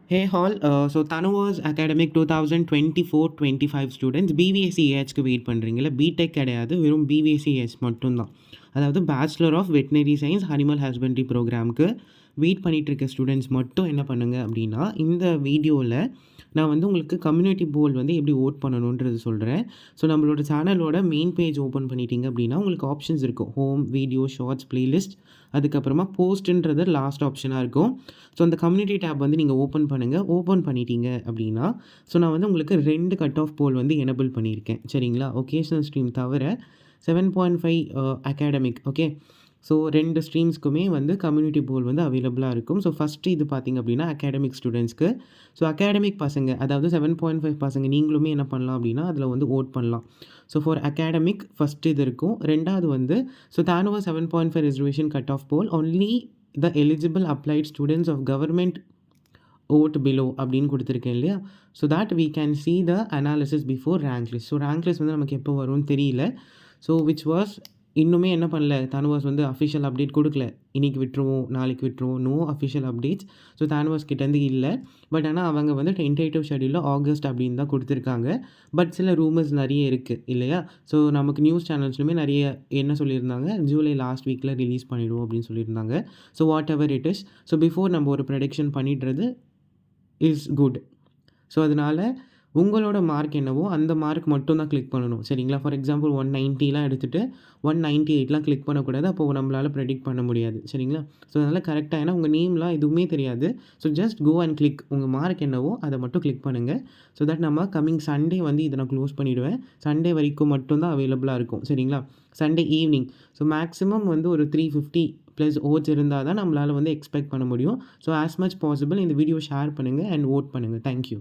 Hey all, so Tanuva's academic 2024-25 students பிவிஎஸ்சிஹெச்க்கு wait பண்ணுறீங்களா? BTech கிடையாது, வெறும் பிவிஎஸ்சிஹெச் மட்டும்தான். அதாவது bachelor of veterinary science animal husbandry ப்ரோக்ராமுக்கு வெயிட் பண்ணிகிட்ருக்க ஸ்டூடெண்ட்ஸ் மட்டும் என்ன பண்ணுங்கள் அப்படின்னா, இந்த வீடியோவில் நான் வந்து உங்களுக்கு கம்யூனிட்டி போல் வந்து எப்படி ஓட் பண்ணணுன்றது சொல்கிறேன். ஸோ நம்மளோட சேனலோட மெயின் பேஜ் ஓப்பன் பண்ணிட்டீங்க அப்படின்னா உங்களுக்கு ஆப்ஷன்ஸ் இருக்கும். ஹோம், வீடியோ, ஷார்ட்ஸ், பிளேலிஸ்ட், அதுக்கப்புறமா போஸ்ட்டுன்றது லாஸ்ட் ஆப்ஷனாக இருக்கும். ஸோ அந்த கம்யூனிட்டி டேப் வந்து நீங்கள் ஓப்பன் பண்ணுங்கள். ஓப்பன் பண்ணிட்டீங்க அப்படின்னா, ஸோ நான் வந்து உங்களுக்கு 2 கட் ஆஃப் போல் வந்து எனபிள் பண்ணியிருக்கேன். சரிங்களா? ஒகேஷனல் ஸ்ட்ரீம் தவிர 7.5 அகாடமிக். ஓகே. ஸோ 2 ஸ்ட்ரீம்ஸ்க்குமே வந்து கம்யூனிட்டி போல் வந்து அவைலபிளாக இருக்கும். ஸோ ஃபஸ்ட்டு இது பார்த்திங்க அப்படின்னா அகாடமிக் ஸ்டூடெண்ட்ஸ்க்கு. ஸோ அகாடமிக் பசங்க, அதாவது 7.5 பசங்க நீங்களுமே என்ன பண்ணலாம் அப்படின்னா அதில் வந்து ஓட் பண்ணலாம். ஸோ ஃபார் அகாடமிக் ஃபஸ்ட்டு இது இருக்கும். 2வது வந்து so Tanuva 7.5 reservation cut off போல் only the eligible applied students of government ஓட் பிலோ அப்படின்னு கொடுத்துருக்கேன் இல்லையா? So that we can see the analysis before rank list. So rank list வந்து நமக்கு எப்போ வரும்னு தெரியல. ஸோ விச் வாஸ் இன்னுமே என்ன பண்ணல, தானுவாஸ் வந்து அஃபிஷியல் அப்டேட் கொடுக்கல. இன்றைக்கி விட்டுருவோம், நாளைக்கு விட்டுருவோம், நோ அஃபிஷியல் அப்டேட்ஸ். ஸோ தானுவாஸ் கிட்டேருந்து இல்லை. பட் ஆனால் அவங்க வந்து டென்டேட்டிவ் ஷெட்யூலில் ஆகஸ்ட் அப்படின்னு தான் கொடுத்துருக்காங்க. பட் சில ரூமர்ஸ் நிறைய இருக்குது இல்லையா? ஸோ நமக்கு நியூஸ் சேனல்ஸ்லுமே நிறைய என்ன சொல்லியிருந்தாங்க, ஜூலை லாஸ்ட் வீக்கில் ரிலீஸ் பண்ணிவிடுவோம் அப்படின்னு சொல்லியிருந்தாங்க. So what ever it is, so before நம்ம ஒரு ப்ரெடிக்ஷன் பண்ணிடுறது இஸ் குட். ஸோ அதனால் உங்களோட மார்க் என்னவோ அந்த மார்க் மட்டும் தான் கிளிக் பண்ணணும். சரிங்களா? ஃபார் எக்ஸாம்பிள் 190லாம் எடுத்துகிட்டு 198லாம் கிளிக் பண்ணக்கூடாது. அப்போது நம்மளால் ப்ரெடிக்ட் பண்ண முடியாது. சரிங்களா? ஸோ அதனால் கரெக்டாக, ஏன்னா உங்கள் நேம்லாம் எதுவுமே தெரியாது. So just go and click. உங்கள் மார்க் என்னவோ அதை மட்டும் கிளிக் பண்ணுங்கள். ஸோ தட் நம்ம கம்மிங் சண்டே வந்து இதை நான் க்ளோஸ் பண்ணிவிடுவேன். சண்டே வரைக்கும் மட்டும்தான் அவைலபிளாக இருக்கும். சரிங்களா? Sunday evening. ஸோ மேக்ஸிமம் வந்து ஒரு 350 ப்ளஸ் ஓட்ஸ் இருந்தால் தான் நம்மளால் வந்து எக்ஸ்பெக்ட் பண்ண முடியும். ஸோ ஆஸ் மச் பாசிபிள் இந்த வீடியோ ஷேர் பண்ணுங்கள் அண்ட் ஓட் பண்ணுங்கள். தேங்க்யூ.